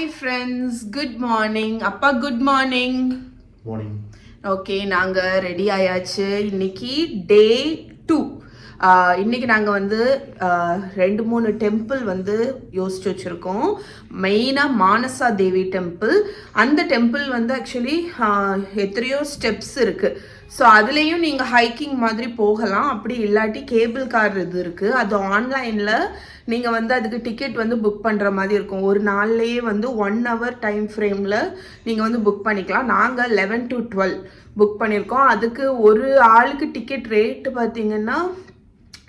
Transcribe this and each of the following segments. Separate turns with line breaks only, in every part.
Hi friends, good morning. அப்பா good morning.
Morning.
Okay, நாங்கள் ready ஆயாச்சு. இன்னைக்கு டே 2. இன்னைக்கு நாங்கள் வந்து 2-3 டெம்பிள் வந்து யோசிச்சு வச்சுருக்கோம். மெயினாக மானசா தேவி டெம்பிள். அந்த டெம்பிள் வந்து ஆக்சுவலி எத்தனையோ ஸ்டெப்ஸ் இருக்குது. ஸோ அதுலேயும் நீங்கள் ஹைக்கிங் மாதிரி போகலாம். அப்படி இல்லாட்டி கேபிள் கார் இது இருக்குது. அது ஆன்லைனில் நீங்கள் வந்து அதுக்கு டிக்கெட் வந்து புக் பண்ணுற மாதிரி இருக்கும். ஒரு நாள்லேயே வந்து 1 hour டைம் ஃப்ரேமில் நீங்கள் வந்து புக் பண்ணிக்கலாம். நாங்கள் 11 to 12 புக் பண்ணியிருக்கோம். அதுக்கு ஒரு ஆளுக்கு டிக்கெட் ரேட்டு பார்த்தீங்கன்னா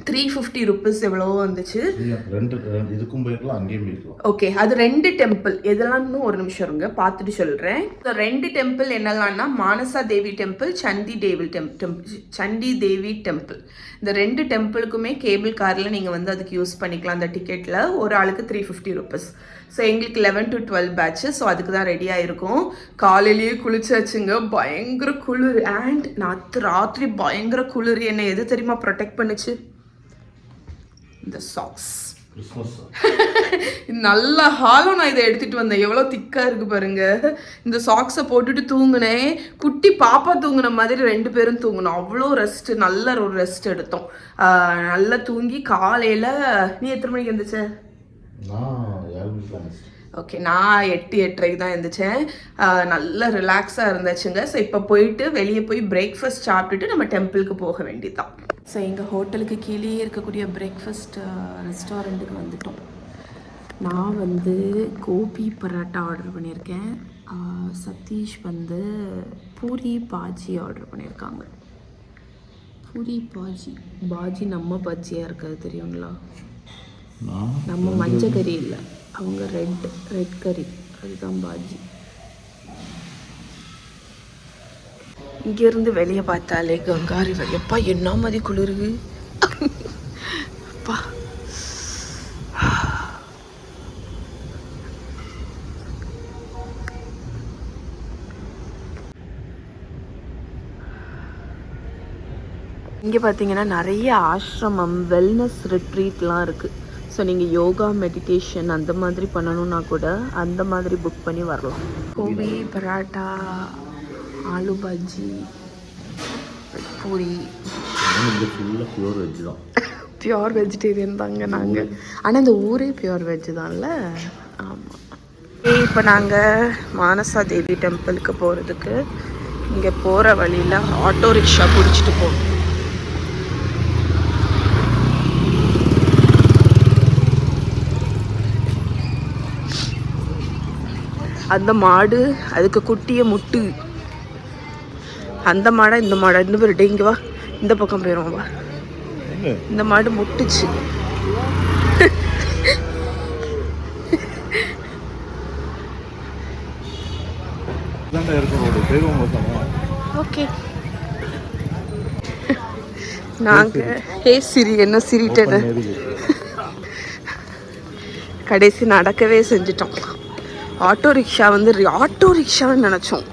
350 rupees எவ்வளவோ வந்துச்சு. ஓகே, அது 2 டெம்பிள். எதெல்லாம்னு ஒரு நிமிஷம் இருங்க, பார்த்துட்டு சொல்கிறேன். ஸோ 2 டெம்பிள் என்னெல்லாம்னா மானசா தேவி டெம்பிள், சண்டி தேவி டெம்பிள். இந்த 2 டெம்பிளுக்குமே கேபிள் காரில் நீங்கள் வந்து அதுக்கு யூஸ் பண்ணிக்கலாம். அந்த டிக்கெட்டில் ஒரு ஆளுக்கு 350 rupees. ஸோ எங்களுக்கு 11 to 12 பேட்ச்சு. ஸோ அதுக்கு தான் ரெடி ஆகிருக்கும். காலையிலேயே குளிச்சாச்சுங்க. பயங்கர குளிர். அண்ட் ராத்திரி பயங்கர குளிர். என்னை எது தெரியுமா ப்ரொடெக்ட் பண்ணுச்சு? இந்த சாக்ஸ். நல்ல ஹாலும் நான் இதை எடுத்துகிட்டு வந்தேன். எவ்வளோ திக்காக இருக்குது பாருங்க. இந்த சாக்ஸை போட்டுட்டு தூங்கினேன். குட்டி பாப்பா தூங்கின மாதிரி 2 பேரும் தூங்கினோம். அவ்வளோ ரெஸ்ட்டு, நல்ல ஒரு ரெஸ்ட் எடுத்தோம். நல்லா தூங்கி காலையில் நீ எத்தனை மணிக்கு எழுந்திரிச்ச? ஓகே, நான் 8-8:30 தான் எழுந்திரிச்சேன். நல்ல ரிலாக்ஸாக இருந்துச்சுங்க. ஸோ இப்போ போயிட்டு வெளியே போய் பிரேக்ஃபாஸ்ட் சாப்பிட்டுட்டு நம்ம டெம்பிளுக்கு போக வேண்டியதுதான். ஸோ எங்கள் ஹோட்டலுக்கு கீழே இருக்கக்கூடிய பிரேக்ஃபாஸ்ட் ரெஸ்டாரண்ட்டுக்கு வந்துட்டோம். நான் வந்து கோபி பரோட்டா ஆர்டர் பண்ணியிருக்கேன். சதீஷ் வந்து பூரி பாஜி ஆர்டர் பண்ணியிருக்காங்க. பூரி பாஜி நம்ம பஜ்ஜியாக இருக்காது தெரியுங்களா? நம்ம மஞ்சள் கறி இல்லை, அவங்க ரெட் கறி, அதுதான் பாஜி. இங்கேருந்து வெளியே பார்த்தாலே கங்காரி எப்பா என்ன மாதிரி குளிருது. அப்பா இங்கே பார்த்தீங்கன்னா நிறைய ஆசிரமம், வெல்னஸ் ரிட்ரீட்லாம் இருக்குது. ஸோ நீங்கள் யோகா, மெடிடேஷன் அந்த மாதிரி பண்ணணுன்னா கூட அந்த மாதிரி புக் பண்ணி வரலாம். கோபி பரோட்டா, ஆலு பாஜி, பூரி.
பியூர் வெஜ் தான்.
பியூர் வெஜிடேரியன் தாங்க நாங்கள். ஆனால் இந்த ஊரே பியூர் வெஜ் தான்ல. ஆமாம். இப்போ நாங்கள் மானசா தேவி டெம்பிளுக்கு போகிறதுக்கு இங்கே போகிற வழியில் ஆட்டோ ரிக்ஷா பிடிச்சிட்டு போகணும். அந்த மாடு அதுக்கு குட்டியை முட்டு. அந்த மாடா இந்த மாடா? இந்த பேர் டேங்க வா, இந்த பக்கம் போயிடும் வா. இந்த மாடு முட்டுச்சு. ஓகே, நாங்கள் ஹே சிரி என்ன சிரிட்டேன்னு கடைசி நடக்கவே செஞ்சிட்டோம். ஆட்டோ ரிக்ஷான்னு நினச்சோம்.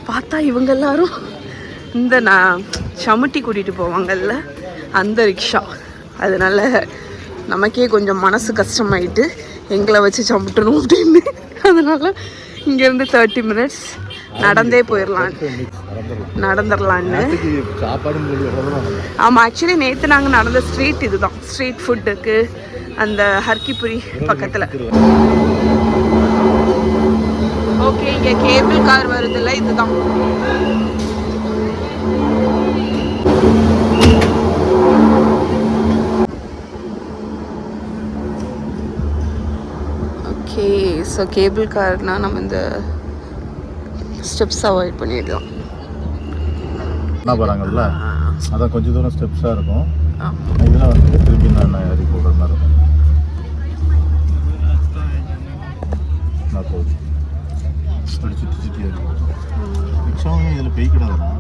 பார்த்தா இவங்க எல்லாரும் இந்த சமுட்டி கூட்டிகிட்டு போவாங்கல்ல, அந்த ரிக்ஷா. அதனால நமக்கே கொஞ்சம் மனசு கஷ்டமாயிட்டு எங்களை வச்சு சமுட்டணும் அப்படின்னு. அதனால இங்கேருந்து 30 minutes நடந்தே நடந்துடலான்னு. ஆமாம், ஆக்சுவலி நேற்று நாங்கள் நடந்த ஸ்ட்ரீட் இதுதான். ஸ்ட்ரீட் ஃபுட்டுக்கு அந்த ஹர்கிபுரி பக்கத்தில். ஓகே, இங்கே கேபிள் கார் வருதுல்ல, இதுதான். ஓகே, ஸோ கேபிள் கார்னால் நம்ம இந்த ஸ்டெப்ஸ் அவாய்ட் பண்ணிடலாம்.
என்ன போகிறாங்கல்ல, அதான் கொஞ்சம் தூரம் ஸ்டெப்ஸாக இருக்கும். இதில் வந்து திரும்பி நான் ஏறி போடுற மாதிரி இருக்கும். நான் போகுது அப்படி சுற்றி ரிக்ஷாவும் இதில் பெய் கிடாதுண்ணா.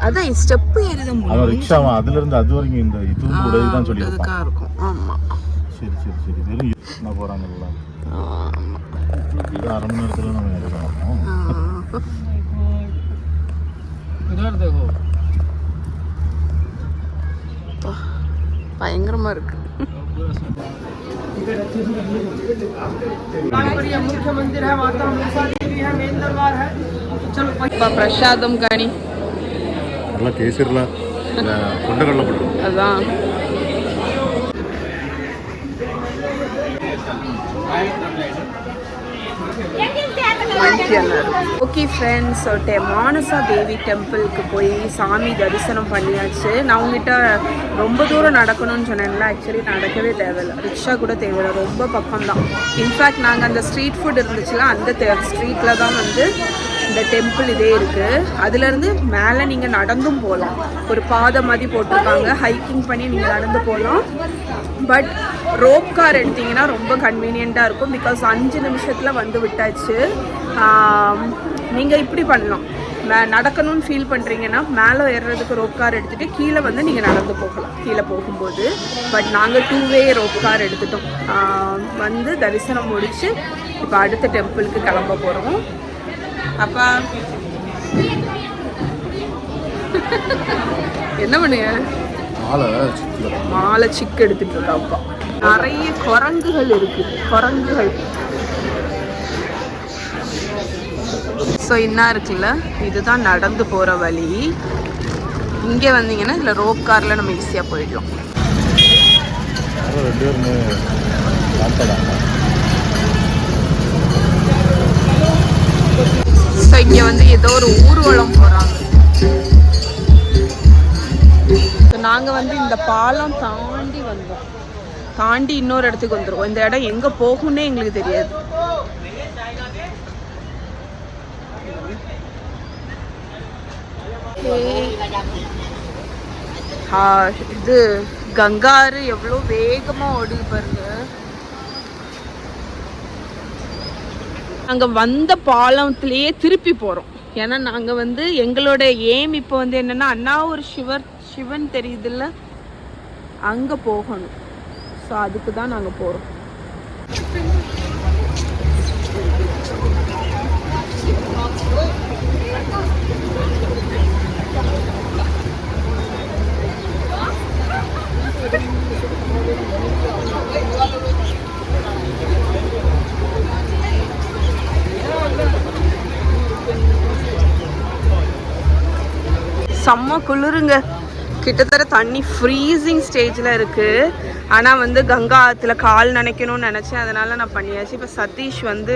அதான் ஸ்டெப்பு ஏறிதான் அவன் ரிக்ஷாவா அதுலேருந்து அது வரைக்கும் இந்த இது வந்து உடனே தான் சொல்லியிருக்கான் இருக்கும். ஆமாம், சரி வெறும் என்ன போகிறாங்கல்ல, இது 1/2 மணி நேரத்தில் நம்ம எடுக்கணும். பயங்கரமாக இருக்கு.
मुख्य मंदिर है, माता मनसा देवी है, मेन दरबार है। चलो
பிரசாதம் காணி
நல்லா கேசரில் கொண்டக்கடலை போட்டு
அதான். ஓகே ஃப்ரெண்ட்ஸ், மானசா தேவி டெம்பிளுக்கு போய் சாமி தரிசனம் பண்ணியாச்சு. நான் உங்ககிட்ட ரொம்ப தூரம் நடக்கணும்னு சொன்னேன்ல, ஆக்சுவலி நடக்கவே தேவையில்லை, ரிக்ஷா கூட தேவையில்லை, ரொம்ப பக்கம்தான். இன்ஃபேக்ட் நாங்கள் அந்த ஸ்ட்ரீட் ஃபுட் இருந்துச்சுல, அந்த ஸ்ட்ரீட்டில் தான் வந்து இந்த டெம்பிள் இதே இருக்குது. அதுலேருந்து மேலே நீங்கள் நடந்தும் போகலாம், ஒரு பாதை மாதிரி போட்டிருக்காங்க, ஹைக்கிங் பண்ணி நீங்கள் நடந்து போகலாம். பட் ரோப் கார் எடுத்திங்கன்னா ரொம்ப கன்வீனியண்ட்டாக இருக்கும், பிகாஸ் 5 நிமிஷத்தில் வந்து விட்டாச்சு. நீங்கள் இப்படி பண்ணலாம், நடக்கணும்னு ஃபீல் பண்ணுறீங்கன்னா மேலே ஏறுறதுக்கு ரோப் கார் எடுத்துகிட்டு கீழே வந்து நீங்கள் நடந்து போகலாம் கீழே போகும்போது. பட் நாங்கள் 2-வே ரோப் கார் எடுத்துட்டோம். வந்து தரிசனம் முடித்து இப்போ அடுத்த டெம்பிளுக்கு கிளம்ப போகிறோம். அப்பா என்ன பண்ணுங்க? மாலை சிக்கு எடுத்துட்டு இருக்கா அப்பா. நிறைய குரங்குகள் இருக்கு, குரங்குகள். ஸோ என்ன இருக்குல்ல, இதுதான் நடந்து போகிற வழி. இங்கே வந்தீங்கன்னா இதில் ரோப் காரில் நம்ம ஈஸியாக போயிடலாம். ஸோ இங்கே வந்து ஏதோ ஒரு ஊர்வலம் போகிறாங்க. நாங்கள் வந்து இந்த பாலம் தாண்டி வந்தோம், தாண்டி இன்னொரு இடத்துக்கு வந்துடுவோம். இந்த இடம் எங்கே போகும்னே எங்களுக்கு தெரியாது. இது கங்காரு எவ்வளோ வேகமாக ஓடுது பாருங்க. நாங்கள் வந்த பாலத்திலேயே திருப்பி போகிறோம். ஏன்னா நாங்கள் வந்து எங்களோட எய்ம் இப்போ வந்து என்னென்னா, அண்ணா ஒரு சிவன் தெரியுதுல்ல, அங்கே போகணும். ஸோ அதுக்கு தான் நாங்கள் போகிறோம். செம்ம குளிருங்க, கிட்டத்தட்ட தண்ணி ஃப்ரீசிங் ஸ்டேஜில் இருக்குது. ஆனால் வந்து கங்கா ஆற்றுல கால் நனைக்கணும்னு நினச்சேன், அதனால் நான் பண்ணியாச்சு. இப்போ சதீஷ் வந்து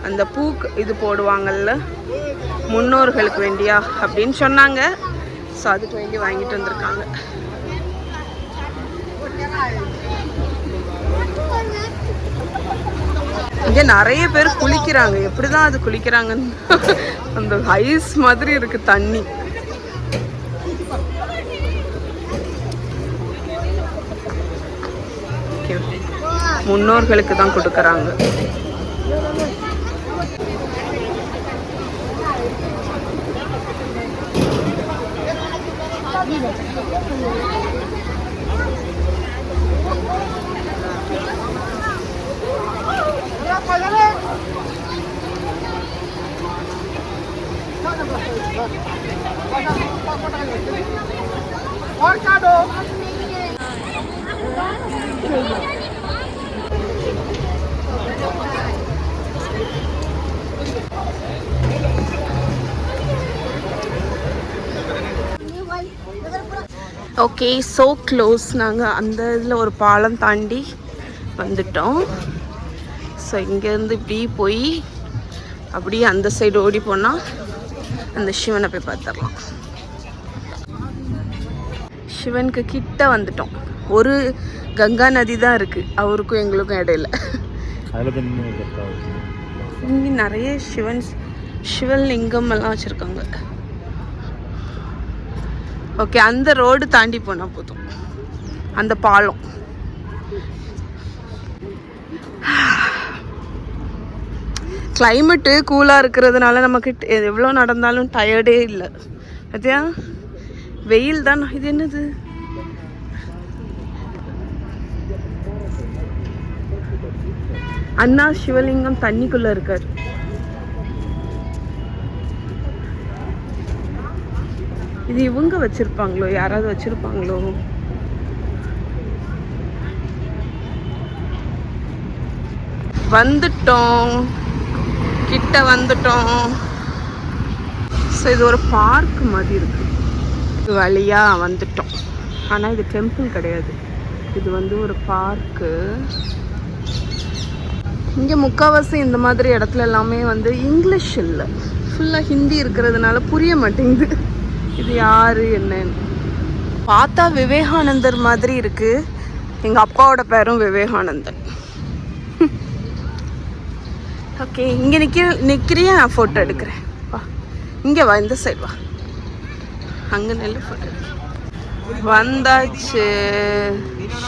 அந்த பூக்கு இது போடுவாங்கள்ல முன்னோர்களுக்கு வேண்டியா அப்படின்னு சொன்னாங்க. ஸோ அதுக்கு வேண்டி வாங்கிட்டு வந்திருக்காங்க. இங்கே நிறைய பேர் குளிக்கிறாங்க. எப்படி தான் அது குளிக்கிறாங்கன்னு அந்த ஐஸ் மாதிரி இருக்குது தண்ணி. முன்னோர்களுக்கு தான் கொடுக்குறாங்க. Okay, so close. நாங்கள் அந்த இதில் ஒரு பாலம் தாண்டி வந்துட்டோம். ஸோ இங்கேருந்து இப்படி போய் அப்படியே அந்த சைடு ஓடி போனால் அந்த சிவனை போய் பார்த்துடலாம். சிவனுக்கு கிட்ட வந்துட்டோம். ஒரு கங்கா நதி தான் இருக்குது அவருக்கும் எங்களுக்கும் இடையில. இங்கே நிறைய சிவலிங்கம் எல்லாம் வச்சுருக்காங்க. ஓகே, அந்த ரோடு தாண்டி போனால் போதும், அந்த பாலம். கிளைமேட்டு கூலாக இருக்கிறதுனால நமக்கு எவ்வளோ நடந்தாலும் டயர்டே இல்லை. பார்த்தியா, வெயில் தான். இது என்னது? அண்ணா சிவலிங்கம் தண்ணிக்குள்ளே இருக்கார். இது இவங்க வச்சிருப்பாங்களோ, யாராவது வச்சிருப்பாங்களோ? வந்துட்டோம், கிட்ட வந்துட்டோம். ஸோ இது ஒரு பார்க் மாதிரி இருக்கு. இது வழியா வந்துட்டோம். ஆனால் இது டெம்பிள் கிடையாது, இது வந்து ஒரு பார்க்கு. இங்கே முக்கால்வாசி இந்த மாதிரி இடத்துல எல்லாமே வந்து இங்கிலீஷ் இல்லை, ஃபுல்லாக ஹிந்தி இருக்கிறதுனால புரிய மாட்டேங்குது இது யாரு என்னன்னு. பார்த்தா விவேகானந்தர் மாதிரி இருக்கு. எங்கள் அப்பாவோட பேரும் விவேகானந்தன். ஓகே, இங்கே நிற்கிறியா? நான் ஃபோட்டோ எடுக்கிறேன். வா, இங்கே வா, இந்த சைடு வா, அங்கே நெல் ஃபோட்டோ எடுக்கிறேன். வந்தாச்சு,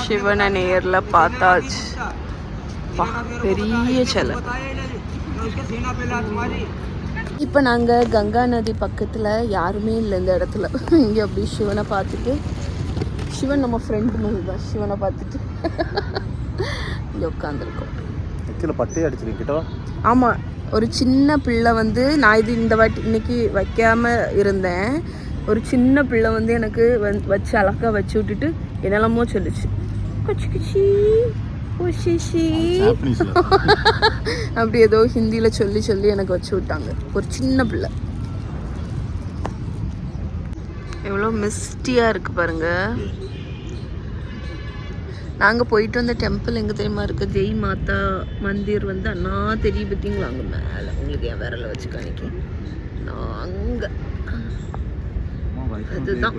சிவனை நேரில் பார்த்தாச்சு. பெரிய சிலை. இப்போ நாங்கள் கங்கா நதி பக்கத்தில், யாருமே இல்லை இந்த இடத்துல. இங்கே அப்படி சிவனை பார்த்துட்டு, சிவன் நம்ம ஃப்ரெண்டு மாதிரி தான், சிவனை பார்த்துட்டு இங்கே உட்காந்துருக்கோம்.
பட்டையை அடிச்சிருக்கிட்டோ.
ஆமாம், ஒரு சின்ன பிள்ளை வந்து, நான் இது இந்த வாட்டி இன்னைக்கு வைக்காமல் இருந்தேன். ஒரு சின்ன பிள்ளை வந்து எனக்கு வச்சு அழகாக வச்சு விட்டுட்டு என்னெல்லாமோ சொல்லிச்சு. குச்சி குச்சி உஷிஷி அப்படி ஏதோ ஹிந்தியில் சொல்லி எனக்கு வச்சு விட்டாங்க. ஒரு சின்ன பிள்ளை. எவ்வளோ மிஸ்டியாக இருக்குது பாருங்க. நாங்கள் போயிட்டு வந்த டெம்பிள் எங்கே தெரியுமா இருக்குது? ஜெய் மாதா மந்திர் வந்து அண்ணா தெரிய பார்த்தீங்களா? அங்கே மேலே உங்களுக்கு என் விரலை வச்சு காணிக்கி. நான் அங்கே அதுதான்.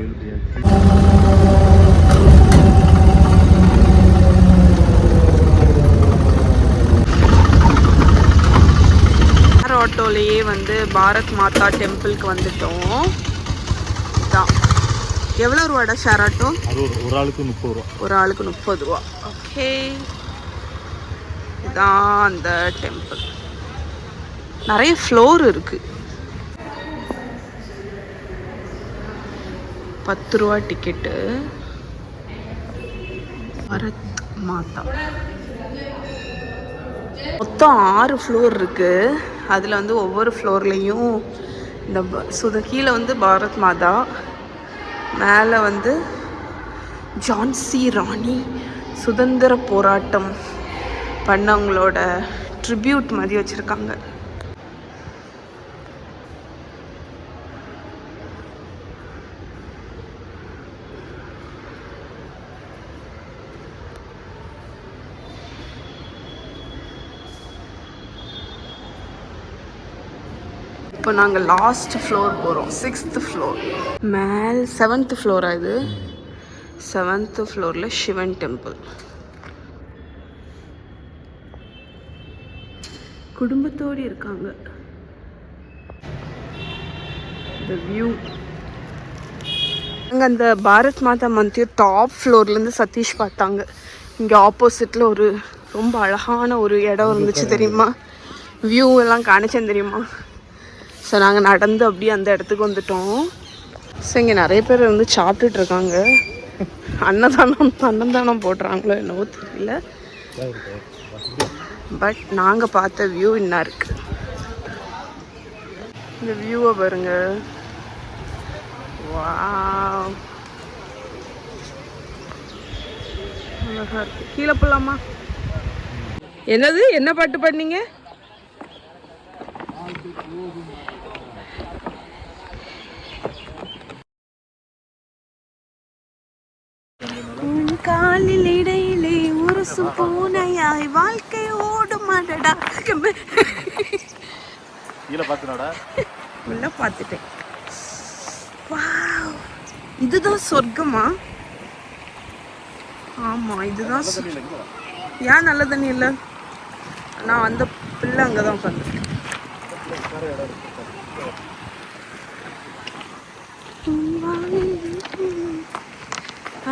ஆட்டோலேயே வந்து பாரத் மாதா டெம்பிளுக்கு வந்துட்டோம். இதான். எவ்வளோ ரூபாடா ஷேர் ஆட்டோ?
ஒரு ஆளுக்கு 30 ரூபா.
ஒரு ஆளுக்கு 30 ரூபா. ஓகே, இதான் அந்த டெம்பிள். நிறைய ஃப்ளோர் இருக்கு. 10 ரூபா டிக்கெட்டு. பாரத் மாதா மொத்தம் 6 ஃப்ளோர் இருக்குது. அதில் வந்து ஒவ்வொரு ஃப்ளோர்லேயும் இந்த கீழே வந்து பாரத் மாதா, மேலே வந்து ஜான்சி ராணி சுதந்திர போராட்டம் பண்ணவங்களோட ட்ரிபியூட் மாதிரி வச்சுருக்காங்க. இப்போ நாங்கள் லாஸ்ட் ஃப்ளோர் போகிறோம், 6th ஃப்ளோர். மேல் 7th ஃப்ளோரா? இது 7th ஃப்ளோரில் சிவன் டெம்பிள். குடும்பத்தோடு இருக்காங்க. இந்த வியூ. அங்கே அந்த பாரத் மாதா மந்திர் டாப் ஃப்ளோர்லேருந்து சதீஷ் பார்த்தாங்க. இங்கே ஆப்போசிட்டில் ஒரு ரொம்ப அழகான ஒரு இடம் இருந்துச்சு தெரியுமா? வியூ எல்லாம் காணிச்சேன் தெரியுமா? ஸோ நாங்கள் நடந்து அப்படியே அந்த இடத்துக்கு வந்துட்டோம். ஸோ இங்கே நிறைய பேர் வந்து சாப்பிட்டுட்டு இருக்காங்க. அன்னதானம் போடுறாங்களோ என்னவோ தெரியல. பட் நாங்கள் பார்த்த வியூ இன்னும் இருக்கு. இந்த வியூவை பாருங்க. வாவ், அழகா இருக்கு. கீழே போகலாமா? என்னது, என்ன பாட்டு பாடினீங்க? காலில் இடையிலே உருசு பூனையாய் வாழ்க்கை ஓடுமாடா. உள்ள பார்த்துட்டேன். வாவ், இதுதான் சொர்க்கமா? ஆமா, இதுதான். ஏன் நல்ல தண்ணி இல்லை? நான் அந்த பிள்ளை அங்கதான் உட்காந்துருக்கேன்.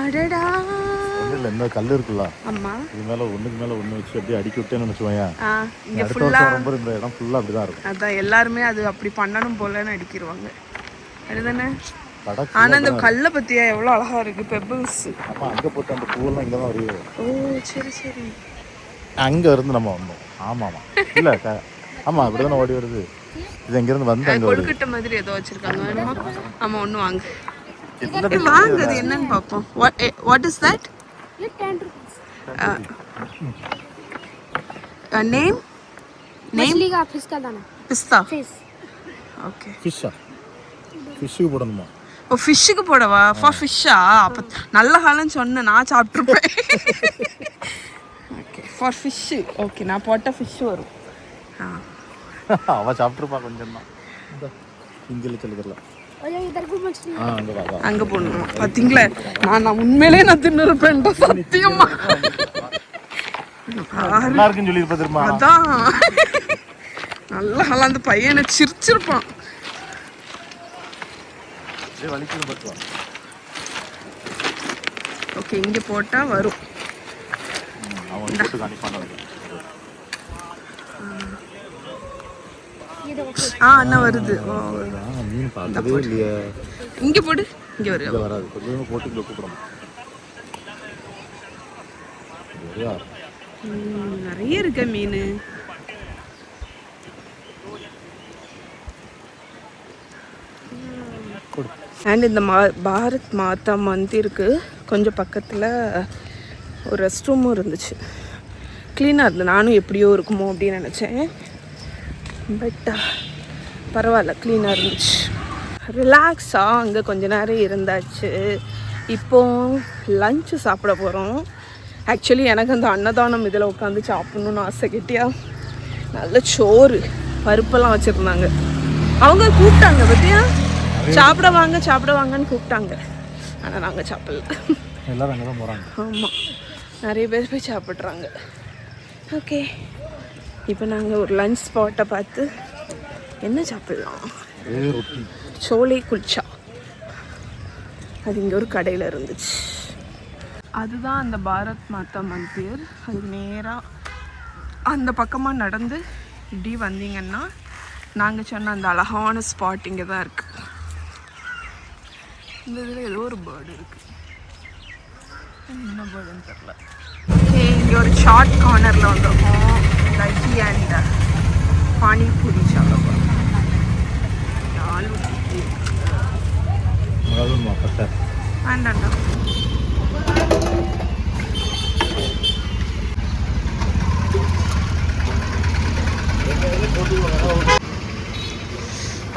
அடடா,
இந்த கல்லு இருக்குல்ல,
ஆமா,
இது மேல ஒண்ணுக்கு மேல ஒண்ணு வச்சு அப்படியே அடிக்கி விட்டேன்னு நினைச்சுவாங்க.
இங்க ஃபுல்லா
இந்த இடம் ஃபுல்லா அப்படிதான் இருக்கும்.
அதான் எல்லாருமே அது அப்படி பண்ணணும் போலன்னு அடிக்கிடுவாங்க. அதுதானே. ஆனா இந்த கல்லை பத்தியா எவ்வளவு அழகா இருக்கு, பெபிள்ஸ்.
ஆமா, அங்க போட்டு அந்த பூவெல்லாம் இங்க தான் வருது.
ஓ சரி சரி.
அங்க இருந்து நம்ம வந்தோம். ஆமா ஆமா, இல்ல ஆமா, அப்படிதானே ஓடி வருது. இது எங்க இருந்து வந்து அங்க
கொழுக்கட்டை மாதிரி ஏதோ வச்சிருக்காங்க. வேணுமா? ஆமா, ஒண்ணு வாங்க. வாங்குறது என்னன்னு பாப்போம். What is that? 10 rupees. Name
मछली का फिश का दाना
பிஸ்தா.
Fish
okay.
ஃபிஷ்ஷா? ஃபிஷ்ஷுக்கு போடணுமா?
ஓ ஃபிஷ்ஷுக்கு போடவா? ஃபிஷ்ஷா? அப்போ நல்ல காலம்னு சொன்னேன், நான் சாப்பிட்ருப்பேன். Okay for fish. ஓகே, நான் போட்டால் ஃபிஷ் வரும்.
அவள் சாப்பிட்ருப்பா கொஞ்சம் தான். இங்கே தெரியல.
और ये इधर को मछली
அங்கே வா.
அங்கே போடணுமா? பார்த்தீங்களா, நான் உண்மையிலே நான் தின்னுருப்பேன் சத்தியமா.
நல்லா இருக்குன்னு சொல்லி திரும்ப.
அதான் நல்லா அந்த பையனை சிரிச்சிருப்பான். ஓகே, இங்கே போட்டால் வரும். அண்ணா வருது.
மீன் பார்த்ததே இல்லையா?
இங்கே போடு, இங்கே வருது.
வராது, கொஞ்சம் போட்டு கூப்பிடணும்.
நிறைய இருக்கு மீன். அண்ட் இந்த பாரத் மாதா மந்திருக்கு கொஞ்சம் பக்கத்தில் ஒரு ரெஸ்ட் ரூமும் இருந்துச்சு. க்ளீனாக இருந்தது. நானும் எப்படியோ இருக்குமோ அப்படின்னு நினச்சேன். பட் பரவாயில்ல, க்ளீனாக இருந்துச்சு. ரிலாக்ஸாக அங்கே கொஞ்ச நேரம் இருந்தாச்சு. இப்போ லஞ்சு சாப்பிட போகிறோம். ஆக்சுவலி எனக்கு அந்த அன்னதானம் இதில் உட்காந்து சாப்பிட்ணுன்னு ஆசை. கிட்டியா நல்ல சோறு பருப்பெல்லாம் வச்சுருந்தாங்க. அவங்க கூப்பிட்டாங்க பற்றியா, சாப்பிட வாங்கன்னு கூப்பிட்டாங்க. ஆனால் நாங்கள் சாப்பிடல.
எல்லாரும் அங்கே தான் போகிறாங்க.
ஆமாம், நிறைய பேர் போய் சாப்பிட்றாங்க. ஓகே, இப்போ நாங்கள் ஒரு லஞ்ச் ஸ்பாட்டை பார்த்து என்ன சாப்பிட்லாம்? சோலை குல்ச்சா. அது இங்கே ஒரு கடையில் இருந்துச்சு. அதுதான் அந்த பாரத் மாதா மந்திர். அது நேராக அந்த பக்கமாக நடந்து இப்படி வந்தீங்கன்னா நாங்கள் சொன்ன அந்த அழகான ஸ்பாட் இங்கே தான் இருக்குது. இந்த இதில் ஏதோ ஒரு பேர்டு இருக்குது, என்ன பேர்டுன்னு தெரில. ஓகே, இங்கே ஒரு ஷார்ட் கார்னரில் வந்திருக்கோம். தஹி அண்ட் பானிபூரி சாப்பிட போகிறோம். வேண்டாண்டா.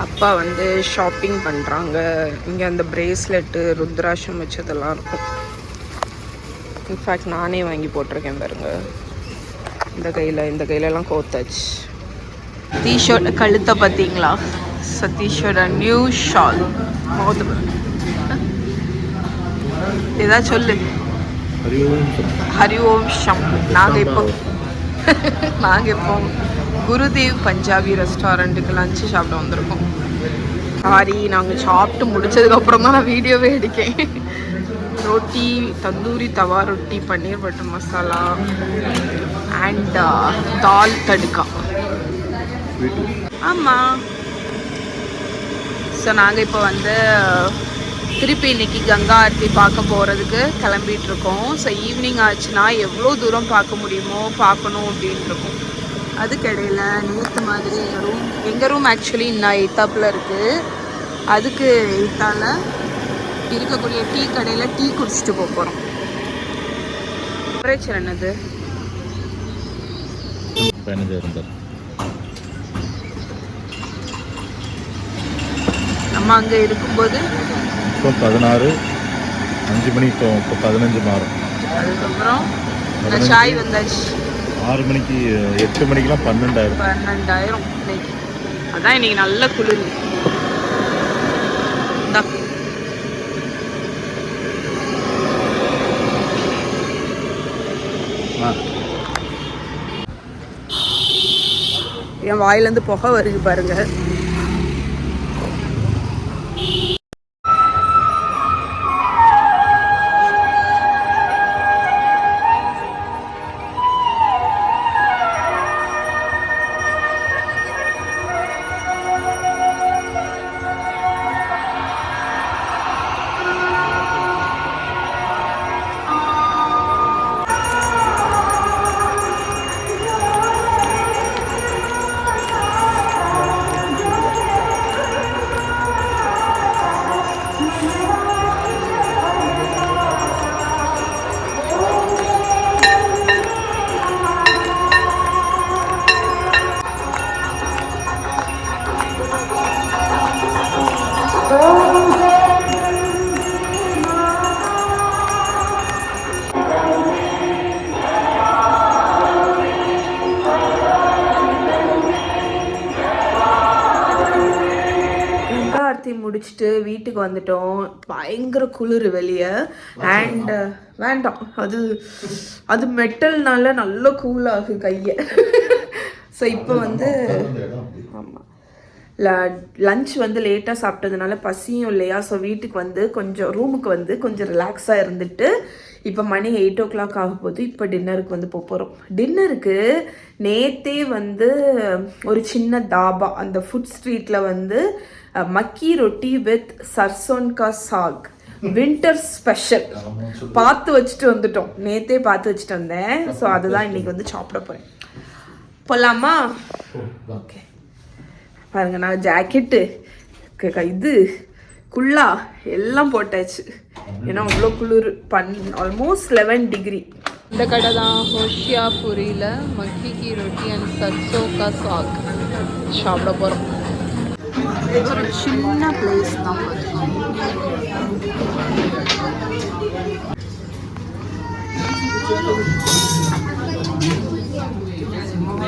அப்பா வந்து ஷாப்பிங் பண்ணுறாங்க. இங்கே அந்த பிரேஸ்லெட்டு ருத்ராட்சம் வச்சதெல்லாம் இருக்கும். இன்ஃபேக்ட் நானே வாங்கி போட்டிருக்கேன் பாருங்க. இந்த கையிலலாம் கோத்தாச்சு. சதீஷோட கழுத்தை பார்த்தீங்களா? சதீஷோட நியூ ஷால். ஏதாவது சொல்லு. ஹரி ஓம் ஷம். நாங்கள் இப்போ குருதேவ் பஞ்சாபி ரெஸ்டாரண்ட்டுக்கு லஞ்சு சாப்பிட வந்திருக்கோம். சாரி, நாங்கள் சாப்பிட்டு முடிச்சதுக்கப்புறம் தான் நான் வீடியோவே எடுக்கேன். ரொட்டி, தந்தூரி தவா ரொட்டி, பன்னீர் பட்டர் மசாலா அண்ட் தால் தடுக்கா. ஆமாம். ஸோ நாங்கள் இப்போ வந்து திருப்பி இன்னைக்கு கங்கா ஆரத்தி பார்க்க போகிறதுக்கு கிளம்பிகிட்ருக்கோம். ஸோ ஈவினிங் ஆச்சுன்னா எவ்வளோ தூரம் பார்க்க முடியுமோ பார்க்கணும் அப்படின்ட்டுருக்கோம். அதுக்கிடையில் நேற்று மாதிரி எங்கள் ரூம் ஆக்சுவலி இன்னும் எய்த்தாப்பில் இருக்குது. அதுக்கு எய்த்தால் இருக்கக்கூடிய டீ கடையில் டீ குடிச்சிட்டு போகிறோம். டெம்பரேச்சர் என்னது?
15
நம்ம அங்கே இருக்கும்போது
இப்போ 16, 5 மணி. இப்போ 15 மாறும்.
அதுக்கப்புறம் சாய் வந்தாச்சு.
6 மணிக்கு 8 மணிக்கெலாம் 12,000
இன்னைக்கு. அதான் இன்னைக்கு நல்ல குளிர். என் வாயிலேருந்து புகை வருது பாருங்க. எல்லாத்தையும் முடிச்சுட்டு வீட்டுக்கு வந்துட்டோம். பயங்கர குளிர் வெளியே. அண்ட் வேண்டாம், அது மெட்டல்னால நல்லா கூலாகு கையை. ஸோ இப்போ வந்து ஆமாம், லஞ்ச் வந்து லேட்டாக சாப்பிட்டதுனால பசியும் இல்லையா. ஸோ வீட்டுக்கு வந்து கொஞ்சம் ரூமுக்கு வந்து கொஞ்சம் ரிலாக்ஸாக இருந்துட்டு இப்போ மணி 8 o'clock ஆக போகுது. இப்போ டின்னருக்கு வந்து போகிறோம். டின்னருக்கு நேற்றே வந்து ஒரு சின்ன தாபா அந்த ஃபுட் ஸ்ட்ரீட்டில் வந்து மக்கி ரொட்டி வித் சர்சோன்கா சாக் வின்டர் ஸ்பெஷல் பார்த்து வச்சுட்டு வந்துட்டோம். நேற்றே பார்த்து வச்சுட்டு வந்தேன். ஸோ அதுதான் இன்றைக்கி வந்து சாப்பிட போகிறேன். போகலாமா? ஓகே, பாருங்க, நான் ஜாக்கெட்டு இது குள்ளா எல்லாம் போட்டாச்சு. ஏன்னா அவ்வளோ குளிர். Almost 11 degree. இந்த கடை தான் ஹோஷியாபுரியில் மக்கி கி ரொட்டி அண்ட் சர்சோ கா சாக் சாப்பிட போகிறோம். ஒரு சின்ன பிளேஸ் தான்.